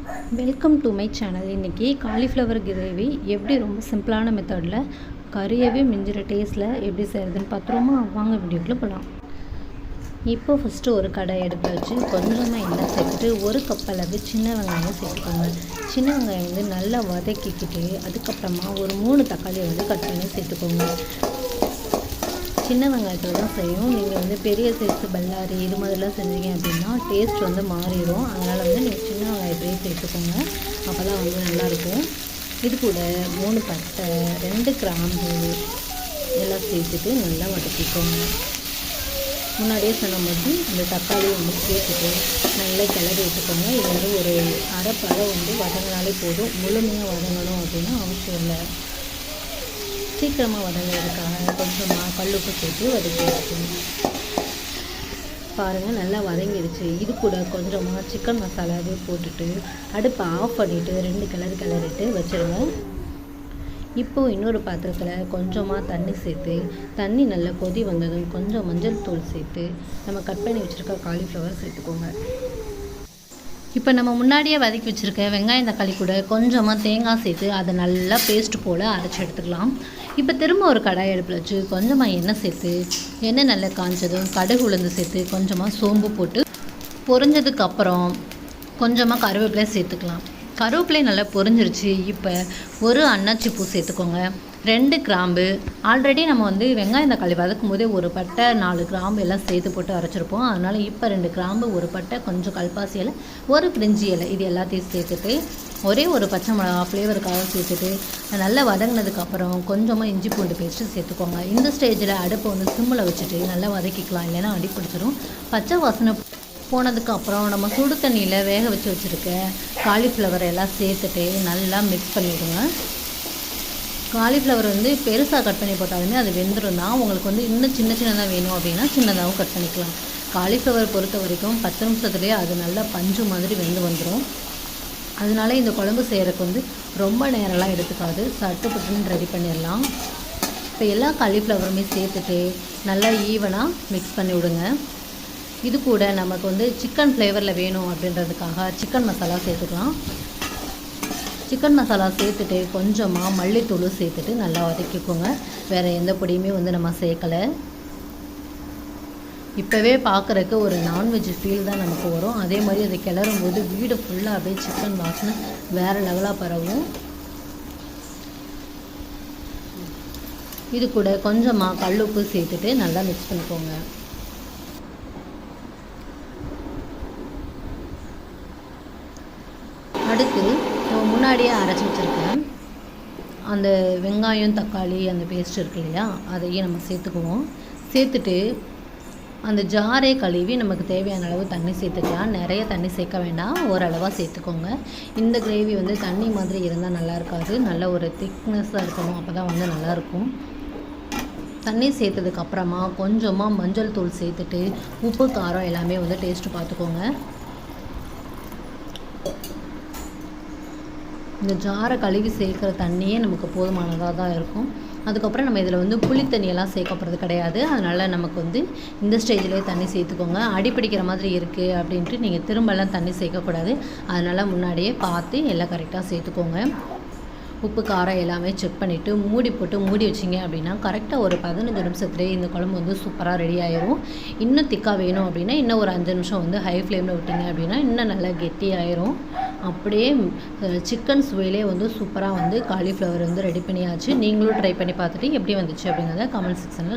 Welcome to my channel. இன்றைக்கி cauliflower gravy எப்படி ரொம்ப சிம்பிளான மெத்தடில் கறியவே மிஞ்சிற டேஸ்ட்டில் எப்படி செய்கிறதுன்னு பார்த்துருவோமா? வாங்க வீடியோக்குள்ளே போகலாம். இப்போ ஃபஸ்ட்டு ஒரு கடாய் எடுத்து வச்சு கொஞ்சமாக எண்ணெய் சேர்த்துட்டு ஒரு கப் அளவு சின்ன வெங்காயம் சேர்த்துக்கோங்க. சின்ன வெங்காயம் வந்து நல்லா வதக்கிக்கிட்டு அதுக்கப்புறமா ஒரு 3 தக்காளியை வந்து கட் பண்ணி சேர்த்துக்கோங்க. சின்ன வெங்காயத்தில் தான் செய்யும். நீங்கள் வந்து பெரிய சைஸு பல்லாரி இது மாதிரிலாம் செஞ்சீங்க அப்படின்னா டேஸ்ட் வந்து மாறிடும். அதனால் வந்து நீங்கள் சின்ன வெங்காயத்தையே சேர்த்துக்கோங்க. அப்போ தான் வந்து நல்லாயிருக்கும். இது கூட 3 பட்டை 2 கிராம்பு எல்லாம் சேர்த்துட்டு நல்லா வதக்கிக்கோங்க. முன்னாடியே சொன்ன மாதிரி இந்த தக்காளி வந்து சேர்த்துட்டு நல்லா கிளறி விட்டுக்கோங்க. இது வந்து ஒரு அரை பழம் வந்து வதங்கினாலே போதும். முழுமையாக வதங்கணும் அப்படின்னா அவசியம் இல்லை. சீக்கிரமாக வதங்கிறதுக்காக கொஞ்சமாக கல்லுப்பு சேர்த்து வதக்கி வச்சுக்கணும். பாருங்கள், நல்லா வதங்கிடுச்சு. இது கூட கொஞ்சமாக சிக்கன் மசாலாவே போட்டுட்டு அடுப்பை ஆஃப் பண்ணிவிட்டு 2 கிளறிட்டு வச்சுருங்க. இப்போது இன்னொரு பாத்திரத்தில் கொஞ்சமாக தண்ணி சேர்த்து தண்ணி நல்லா கொதி வந்ததும் கொஞ்சம் மஞ்சள் தூள் சேர்த்து நம்ம கட் பண்ணி வச்சுருக்க காலிஃப்ளவர் சேர்த்துக்கோங்க. இப்போ நம்ம முன்னாடியே வதக்கி வச்சுருக்க வெங்காயம் தக்காளி கூட கொஞ்சமாக தேங்காய் சேர்த்து அதை நல்லா பேஸ்ட் போல் அரைச்சி எடுத்துக்கலாம். இப்போ திரும்ப ஒரு கடாய் அடுப்பில் வச்சு கொஞ்சமாக எண்ணெய் சேர்த்து எண்ணெய் நல்லா காய்ச்சதும் கடுகு உளுந்து சேர்த்து கொஞ்சமாக சோம்பு போட்டு பொரிஞ்சதுக்கப்புறம் கொஞ்சமாக கருவேப்பிலை சேர்த்துக்கலாம். கருவேப்பிலை நல்லா பொரிஞ்சிருச்சு. இப்போ ஒரு அன்னாச்சி பூ சேர்த்துக்கோங்க. 2 கிராம்பு. ஆல்ரெடி நம்ம வந்து வெங்காயம் தக்காளி வதக்கும் போதே ஒரு பட்டை 4 கிராம்பு எல்லாம் சேர்த்து போட்டு அரைச்சிருப்போம். அதனால் இப்போ 2 கிராம்பு, ஒரு பட்டை, கொஞ்சம் கல்பாசி இலை, ஒரு பிரிஞ்சி இலை இது எல்லாத்தையும் சேர்த்துட்டு ஒரே ஒரு பச்சை மிளகா ஃப்ளேவருக்காக சேர்த்துட்டு நல்லா வதங்கினதுக்கப்புறம் கொஞ்சமாக இஞ்சி பூண்டு பேஸ்ட்டு சேர்த்துக்கோங்க. இந்த ஸ்டேஜில் அடுப்பை வந்து சிம்மில் வச்சுட்டு நல்லா வதக்கிக்கலாம், இல்லைன்னா அடி பிடிச்சிரும். பச்சை வாசனை போனதுக்கப்புறம் நம்ம சுடு தண்ணியில் வேக வச்சுருக்க காலிஃப்ளவர் எல்லாம் சேர்த்துட்டு நல்லா மிக்ஸ் பண்ணிவிடுங்க. காலிஃப்ளவர் வந்து பெருசாக கட் பண்ணி போட்டாலுமே அது வெந்துடும் தான். உங்களுக்கு வந்து இன்னும் சின்னதாக வேணும் அப்படின்னா சின்னதாகவும் கட் பண்ணிக்கலாம். காலிஃப்ளவர் பொறுத்த வரைக்கும் 10 நிமிஷத்துலேயே அது நல்லா பஞ்சு மாதிரி வெந்து வந்துடும். அதனால இந்த குழம்பு செய்கிறதுக்கு வந்து ரொம்ப நேரம்லாம் எடுத்துக்காது. சட்டுப்பட்டுன்னு ரெடி பண்ணிடலாம். இப்போ எல்லா காலிஃப்ளவருமே சேர்த்துட்டு நல்லா ஈவனாக மிக்ஸ் பண்ணி விடுங்க. இது கூட நமக்கு வந்து சிக்கன் ஃப்ளேவரில் வேணும் அப்படின்றதுக்காக சிக்கன் மசாலா சேர்த்துக்கலாம். சிக்கன் மசாலா சேர்த்துட்டு கொஞ்சமாக மல்லித்தூள் சேர்த்துட்டு நல்லா வதக்கிக்கோங்க. வேறு எந்த பொடியுமே வந்து நம்ம சேர்க்கலை. இப்போவே பார்க்குறக்கு ஒரு நான்வெஜ் ஃபீல் தான் நமக்கு வரும். அதே மாதிரி அதை கிளறும் போது வீடு ஃபுல்லாக அப்படியே சிக்கன் வாசனை வேறு லெவலாக பரவும். இது கூட கொஞ்சமாக கல்லுப்பு சேர்த்துட்டு நல்லா மிக்ஸ் பண்ணிக்கோங்க. அடுத்து முன்னாடியே அரைச்சி வச்சுருக்கேன் அந்த வெங்காயம் தக்காளி அந்த பேஸ்ட் இருக்கு இல்லையா, அதையும் நம்ம சேர்த்துக்குவோம். சேர்த்துட்டு அந்த ஜாரே கழுவி நமக்கு தேவையான அளவு தண்ணி சேர்த்துக்கலாம். நிறைய தண்ணி சேர்க்க வேண்டாம், ஓரளவாக சேர்த்துக்கோங்க. இந்த கிரேவி வந்து தண்ணி மாதிரி இருந்தால் நல்லா இருக்காது. நல்ல ஒரு திக்னஸ்ஸாக இருக்கணும், அப்போ தான் வந்து நல்லாயிருக்கும். தண்ணி சேர்த்ததுக்கப்புறமா கொஞ்சமாக மஞ்சள் தூள் சேர்த்துட்டு உப்பு காரம் எல்லாமே வந்து டேஸ்ட்டு பார்த்துக்கோங்க. இந்த ஜாரை கழுவி சேர்க்குற தண்ணியே நமக்கு போதுமானதாக தான் இருக்கும். அதுக்கப்புறம் நம்ம இதில் வந்து புளி தண்ணியெல்லாம் சேர்க்க போகிறது கிடையாது. அதனால் நமக்கு வந்து இந்த ஸ்டேஜ்லேயே தண்ணி சேர்த்துக்கோங்க. அடிப்பிடிக்கிற மாதிரி இருக்குது அப்படின்ட்டு நீங்கள் திரும்பலாம் தண்ணி சேர்க்கக்கூடாது. அதனால் முன்னாடியே பார்த்து எல்லாம் கரெக்டாக சேர்த்துக்கோங்க. உப்பு காரம் எல்லாமே செக் பண்ணிவிட்டு மூடி வச்சிங்க அப்படின்னா கரெக்டாக ஒரு 15 நிமிஷத்துலேயே இந்த குழம்பு வந்து சூப்பராக ரெடி ஆயிரும். இன்னும் திக்காக வேணும் அப்படின்னா இன்னும் ஒரு 5 நிமிஷம் வந்து ஹை ஃப்ளேமில் விட்டிங்க அப்படின்னா இன்னும் நல்லா கெட்டியாயிரும். அப்படியே சிக்கன் சுவையிலே வந்து சூப்பராக வந்து காலிஃப்ளவர் வந்து ரெடி பண்ணியாச்சு. நீங்களும் ட்ரை பண்ணி பார்த்துட்டு எப்படி வந்துச்சு அப்படிங்கிறத கமெண்ட் செக்ஷனில்